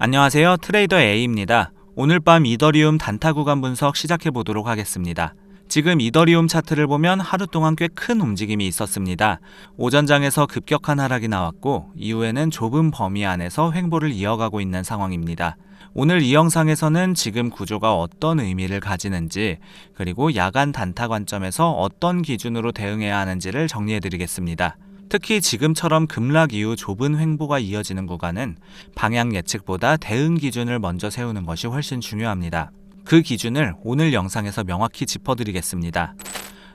안녕하세요. 트레이더 A입니다. 오늘 밤 이더리움 단타 구간 분석 시작해 보도록 하겠습니다. 지금 이더리움 차트를 보면 하루 동안 꽤 큰 움직임이 있었습니다. 오전장에서 급격한 하락이 나왔고 이후에는 좁은 범위 안에서 횡보를 이어가고 있는 상황입니다. 오늘 이 영상에서는 지금 구조가 어떤 의미를 가지는지, 그리고 야간 단타 관점에서 어떤 기준으로 대응해야 하는지를 정리해 드리겠습니다. 특히 지금처럼 급락 이후 좁은 횡보가 이어지는 구간은 방향 예측보다 대응 기준을 먼저 세우는 것이 훨씬 중요합니다. 그 기준을 오늘 영상에서 명확히 짚어드리겠습니다.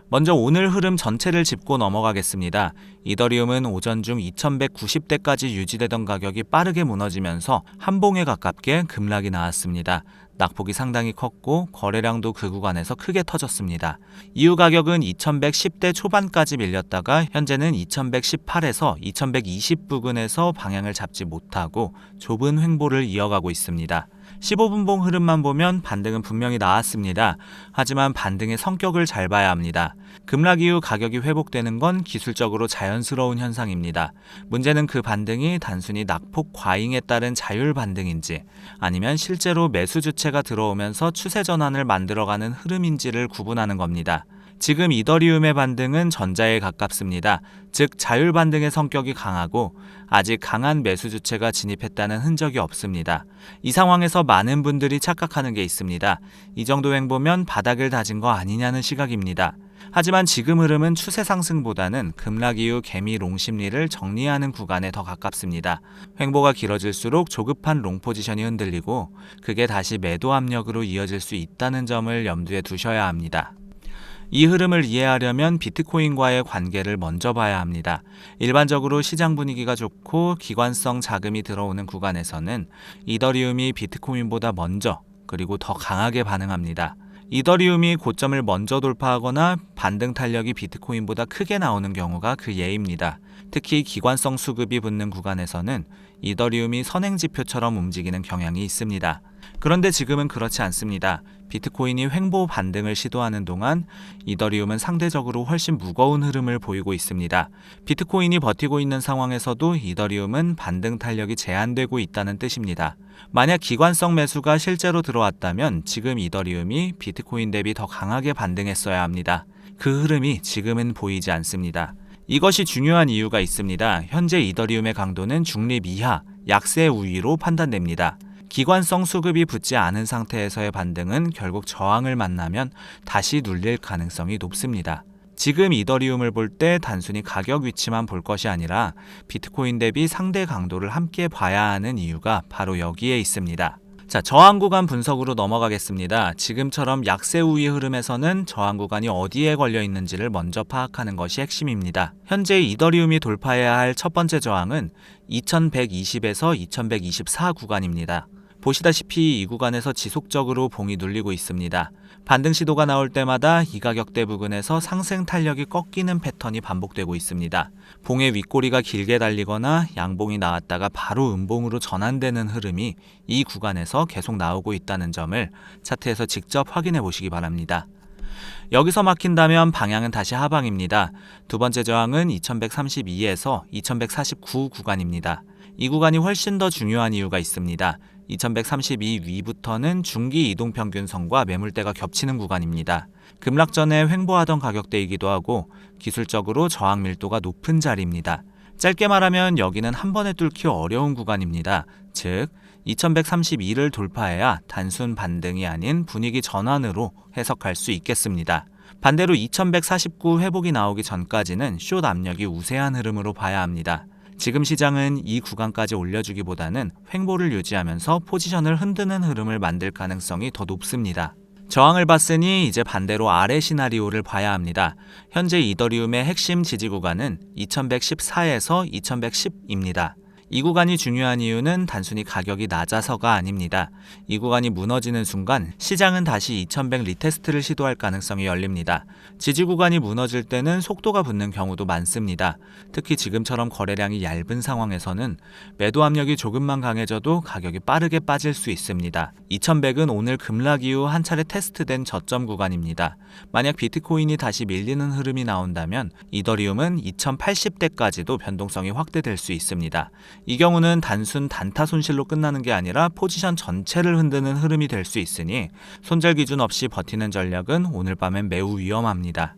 먼저 오늘 흐름 전체를 짚고 넘어가겠습니다. 이더리움은 오전 중 2190대까지 유지되던 가격이 빠르게 무너지면서 한봉에 가깝게 급락이 나왔습니다. 낙폭이 상당히 컸고 거래량도 그 구간에서 크게 터졌습니다. 이후 가격은 2110대 초반까지 밀렸다가 현재는 2118에서 2120 부근에서 방향을 잡지 못하고 좁은 횡보를 이어가고 있습니다. 15분봉 흐름만 보면 반등은 분명히 나왔습니다. 하지만 반등의 성격을 잘 봐야 합니다. 급락 이후 가격이 회복되는 건 기술적으로 자연스러운 현상입니다. 문제는 그 반등이 단순히 낙폭 과잉에 따른 자율 반등인지 아니면 실제로 매수 주체가 들어오면서 추세 전환을 만들어가는 흐름인지를 구분하는 겁니다. 지금 이더리움의 반등은 전자에 가깝습니다. 즉 자율 반등의 성격이 강하고 아직 강한 매수 주체가 진입했다는 흔적이 없습니다. 이 상황에서 많은 분들이 착각하는 게 있습니다. 이 정도 횡보면 바닥을 다진 거 아니냐는 시각입니다. 하지만 지금 흐름은 추세 상승보다는 급락 이후 개미 롱 심리를 정리하는 구간에 더 가깝습니다. 횡보가 길어질수록 조급한 롱 포지션이 흔들리고 그게 다시 매도 압력으로 이어질 수 있다는 점을 염두에 두셔야 합니다. 이 흐름을 이해하려면 비트코인과의 관계를 먼저 봐야 합니다. 일반적으로 시장 분위기가 좋고 기관성 자금이 들어오는 구간에서는 이더리움이 비트코인보다 먼저 그리고 더 강하게 반응합니다. 이더리움이 고점을 먼저 돌파하거나 반등 탄력이 비트코인보다 크게 나오는 경우가 그 예입니다. 특히 기관성 수급이 붙는 구간에서는 이더리움이 선행지표처럼 움직이는 경향이 있습니다. 그런데 지금은 그렇지 않습니다. 비트코인이 횡보 반등을 시도하는 동안 이더리움은 상대적으로 훨씬 무거운 흐름을 보이고 있습니다. 비트코인이 버티고 있는 상황에서도 이더리움은 반등 탄력이 제한되고 있다는 뜻입니다. 만약 기관성 매수가 실제로 들어왔다면 지금 이더리움이 비트코인 대비 더 강하게 반등했어야 합니다. 그 흐름이 지금은 보이지 않습니다. 이것이 중요한 이유가 있습니다. 현재 이더리움의 강도는 중립 이하, 약세 우위로 판단됩니다. 기관성 수급이 붙지 않은 상태에서의 반등은 결국 저항을 만나면 다시 눌릴 가능성이 높습니다. 지금 이더리움을 볼 때 단순히 가격 위치만 볼 것이 아니라 비트코인 대비 상대 강도를 함께 봐야 하는 이유가 바로 여기에 있습니다. 자, 저항 구간 분석으로 넘어가겠습니다. 지금처럼 약세 우위 흐름에서는 저항 구간이 어디에 걸려 있는지를 먼저 파악하는 것이 핵심입니다. 현재 이더리움이 돌파해야 할 첫 번째 저항은 2120에서 2124 구간입니다. 보시다시피 이 구간에서 지속적으로 봉이 눌리고 있습니다. 반등 시도가 나올 때마다 이 가격대 부근에서 상승 탄력이 꺾이는 패턴이 반복되고 있습니다. 봉의 윗꼬리가 길게 달리거나 양봉이 나왔다가 바로 음봉으로 전환되는 흐름이 이 구간에서 계속 나오고 있다는 점을 차트에서 직접 확인해 보시기 바랍니다. 여기서 막힌다면 방향은 다시 하방입니다. 두 번째 저항은 2132에서 2149 구간입니다. 이 구간이 훨씬 더 중요한 이유가 있습니다. 2132 위부터는 중기 이동평균선과 매물대가 겹치는 구간입니다. 급락 전에 횡보하던 가격대이기도 하고 기술적으로 저항 밀도가 높은 자리입니다. 짧게 말하면 여기는 한 번에 뚫기 어려운 구간입니다. 즉 2132를 돌파해야 단순 반등이 아닌 분위기 전환으로 해석할 수 있겠습니다. 반대로 2149 회복이 나오기 전까지는 숏 압력이 우세한 흐름으로 봐야 합니다. 지금 시장은 이 구간까지 올려주기보다는 횡보를 유지하면서 포지션을 흔드는 흐름을 만들 가능성이 더 높습니다. 저항을 봤으니 이제 반대로 아래 시나리오를 봐야 합니다. 현재 이더리움의 핵심 지지 구간은 2114에서 2110입니다. 이 구간이 중요한 이유는 단순히 가격이 낮아서가 아닙니다. 이 구간이 무너지는 순간 시장은 다시 2100 리테스트를 시도할 가능성이 열립니다. 지지 구간이 무너질 때는 속도가 붙는 경우도 많습니다. 특히 지금처럼 거래량이 얇은 상황에서는 매도 압력이 조금만 강해져도 가격이 빠르게 빠질 수 있습니다. 2100은 오늘 급락 이후 한 차례 테스트된 저점 구간입니다. 만약 비트코인이 다시 밀리는 흐름이 나온다면 이더리움은 2080대까지도 변동성이 확대될 수 있습니다. 이 경우는 단순 단타 손실로 끝나는 게 아니라 포지션 전체를 흔드는 흐름이 될 수 있으니 손절 기준 없이 버티는 전략은 오늘 밤엔 매우 위험합니다.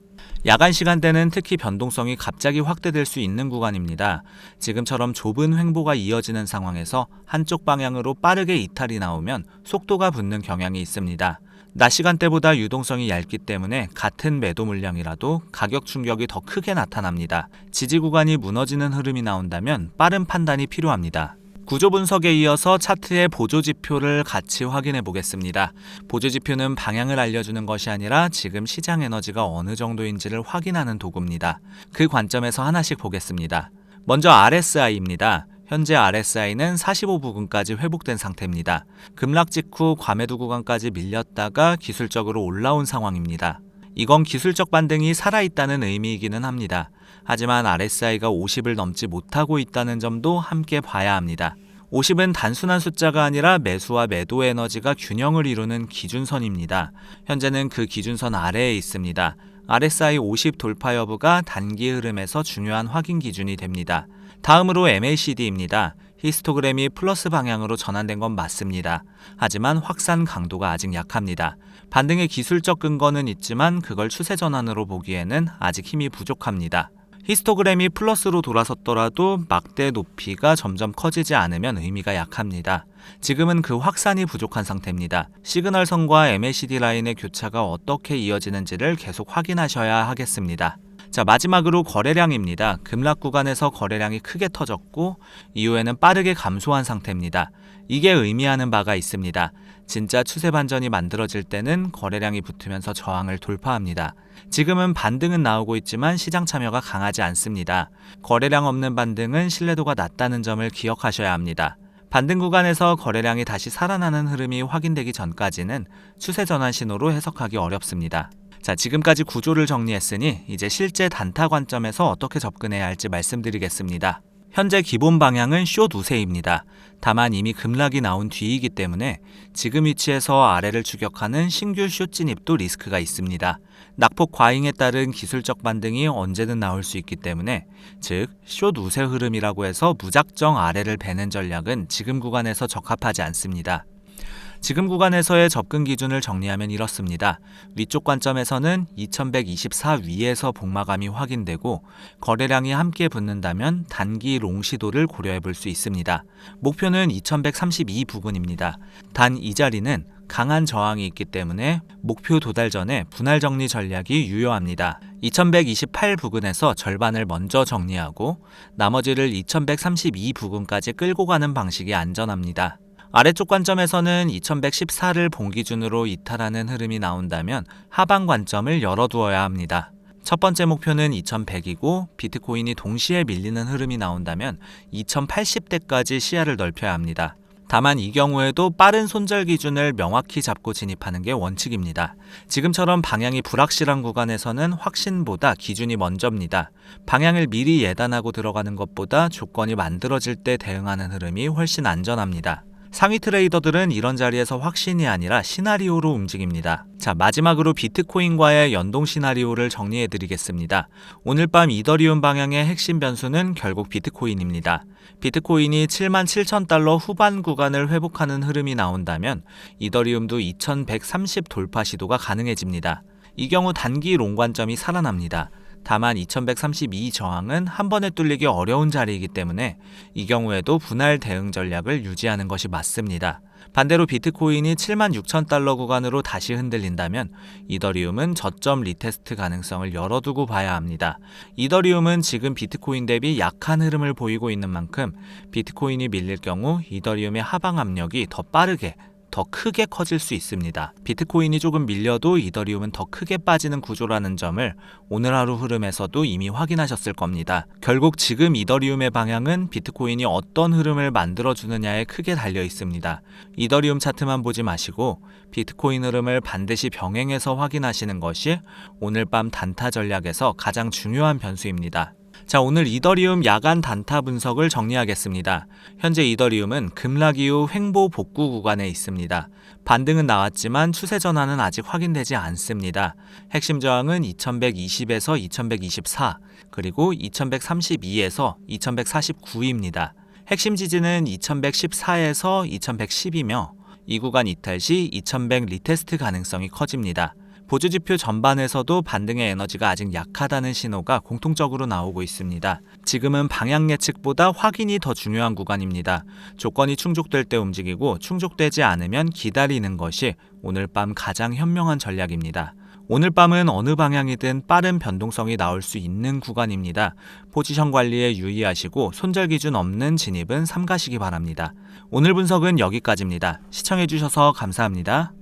야간 시간대는 특히 변동성이 갑자기 확대될 수 있는 구간입니다. 지금처럼 좁은 횡보가 이어지는 상황에서 한쪽 방향으로 빠르게 이탈이 나오면 속도가 붙는 경향이 있습니다. 낮 시간대보다 유동성이 얇기 때문에 같은 매도 물량이라도 가격 충격이 더 크게 나타납니다. 지지 구간이 무너지는 흐름이 나온다면 빠른 판단이 필요합니다. 구조 분석에 이어서 차트의 보조 지표를 같이 확인해 보겠습니다. 보조 지표는 방향을 알려주는 것이 아니라 지금 시장 에너지가 어느 정도인지를 확인하는 도구입니다. 그 관점에서 하나씩 보겠습니다. 먼저 RSI입니다. 현재 RSI는 45 부근까지 회복된 상태입니다. 급락 직후 과매도 구간까지 밀렸다가 기술적으로 올라온 상황입니다. 이건 기술적 반등이 살아있다는 의미이기는 합니다. 하지만 RSI가 50을 넘지 못하고 있다는 점도 함께 봐야 합니다. 50은 단순한 숫자가 아니라 매수와 매도 에너지가 균형을 이루는 기준선입니다. 현재는 그 기준선 아래에 있습니다. RSI 50 돌파 여부가 단기 흐름에서 중요한 확인 기준이 됩니다. 다음으로 MACD입니다. 히스토그램이 플러스 방향으로 전환된 건 맞습니다. 하지만 확산 강도가 아직 약합니다. 반등의 기술적 근거는 있지만 그걸 추세 전환으로 보기에는 아직 힘이 부족합니다. 히스토그램이 플러스로 돌아섰더라도 막대 높이가 점점 커지지 않으면 의미가 약합니다. 지금은 그 확산이 부족한 상태입니다. 시그널선과 MACD 라인의 교차가 어떻게 이어지는지를 계속 확인하셔야 하겠습니다. 자, 마지막으로 거래량입니다. 급락 구간에서 거래량이 크게 터졌고 이후에는 빠르게 감소한 상태입니다. 이게 의미하는 바가 있습니다. 진짜 추세 반전이 만들어질 때는 거래량이 붙으면서 저항을 돌파합니다. 지금은 반등은 나오고 있지만 시장 참여가 강하지 않습니다. 거래량 없는 반등은 신뢰도가 낮다는 점을 기억하셔야 합니다. 반등 구간에서 거래량이 다시 살아나는 흐름이 확인되기 전까지는 추세 전환 신호로 해석하기 어렵습니다. 자, 지금까지 구조를 정리했으니 이제 실제 단타 관점에서 어떻게 접근해야 할지 말씀드리겠습니다. 현재 기본 방향은 숏 우세입니다. 다만 이미 급락이 나온 뒤이기 때문에 지금 위치에서 아래를 추격하는 신규 숏 진입도 리스크가 있습니다. 낙폭 과잉에 따른 기술적 반등이 언제든 나올 수 있기 때문에 즉 숏 우세 흐름이라고 해서 무작정 아래를 베는 전략은 지금 구간에서 적합하지 않습니다. 지금 구간에서의 접근 기준을 정리하면 이렇습니다. 위쪽 관점에서는 2124 위에서 복마감이 확인되고 거래량이 함께 붙는다면 단기 롱 시도를 고려해 볼 수 있습니다. 목표는 2132 부근입니다. 단 이 자리는 강한 저항이 있기 때문에 목표 도달 전에 분할 정리 전략이 유효합니다. 2128 부근에서 절반을 먼저 정리하고 나머지를 2132 부근까지 끌고 가는 방식이 안전합니다. 아래쪽 관점에서는 2114를 본 기준으로 이탈하는 흐름이 나온다면 하방 관점을 열어두어야 합니다. 첫 번째 목표는 2100이고 비트코인이 동시에 밀리는 흐름이 나온다면 2080대까지 시야를 넓혀야 합니다. 다만 이 경우에도 빠른 손절 기준을 명확히 잡고 진입하는 게 원칙입니다. 지금처럼 방향이 불확실한 구간에서는 확신보다 기준이 먼저입니다. 방향을 미리 예단하고 들어가는 것보다 조건이 만들어질 때 대응하는 흐름이 훨씬 안전합니다. 상위 트레이더들은 이런 자리에서 확신이 아니라 시나리오로 움직입니다. 자, 마지막으로 비트코인과의 연동 시나리오를 정리해 드리겠습니다. 오늘 밤 이더리움 방향의 핵심 변수는 결국 비트코인입니다. 비트코인이 77,000달러 후반 구간을 회복하는 흐름이 나온다면 이더리움도 2130 돌파 시도가 가능해집니다. 이 경우 단기 롱 관점이 살아납니다. 다만 2132 저항은 한 번에 뚫리기 어려운 자리이기 때문에 이 경우에도 분할 대응 전략을 유지하는 것이 맞습니다. 반대로 비트코인이 76,000달러 구간으로 다시 흔들린다면 이더리움은 저점 리테스트 가능성을 열어두고 봐야 합니다. 이더리움은 지금 비트코인 대비 약한 흐름을 보이고 있는 만큼 비트코인이 밀릴 경우 이더리움의 하방 압력이 더 빠르게 더 크게 커질 수 있습니다. 비트코인이 조금 밀려도 이더리움은 더 크게 빠지는 구조라는 점을 오늘 하루 흐름에서도 이미 확인하셨을 겁니다. 결국 지금 이더리움의 방향은 비트코인이 어떤 흐름을 만들어주느냐에 크게 달려 있습니다. 이더리움 차트만 보지 마시고 비트코인 흐름을 반드시 병행해서 확인하시는 것이 오늘 밤 단타 전략에서 가장 중요한 변수입니다. 자, 오늘 이더리움 야간 단타 분석을 정리하겠습니다. 현재 이더리움은 급락 이후 횡보 복구 구간에 있습니다. 반등은 나왔지만 추세 전환은 아직 확인되지 않습니다. 핵심 저항은 2120에서 2124, 그리고 2132에서 2149입니다. 핵심 지지는 2114에서 2110이며 이 구간 이탈 시 2100 리테스트 가능성이 커집니다. 보조지표 전반에서도 반등의 에너지가 아직 약하다는 신호가 공통적으로 나오고 있습니다. 지금은 방향 예측보다 확인이 더 중요한 구간입니다. 조건이 충족될 때 움직이고 충족되지 않으면 기다리는 것이 오늘 밤 가장 현명한 전략입니다. 오늘 밤은 어느 방향이든 빠른 변동성이 나올 수 있는 구간입니다. 포지션 관리에 유의하시고 손절 기준 없는 진입은 삼가시기 바랍니다. 오늘 분석은 여기까지입니다. 시청해주셔서 감사합니다.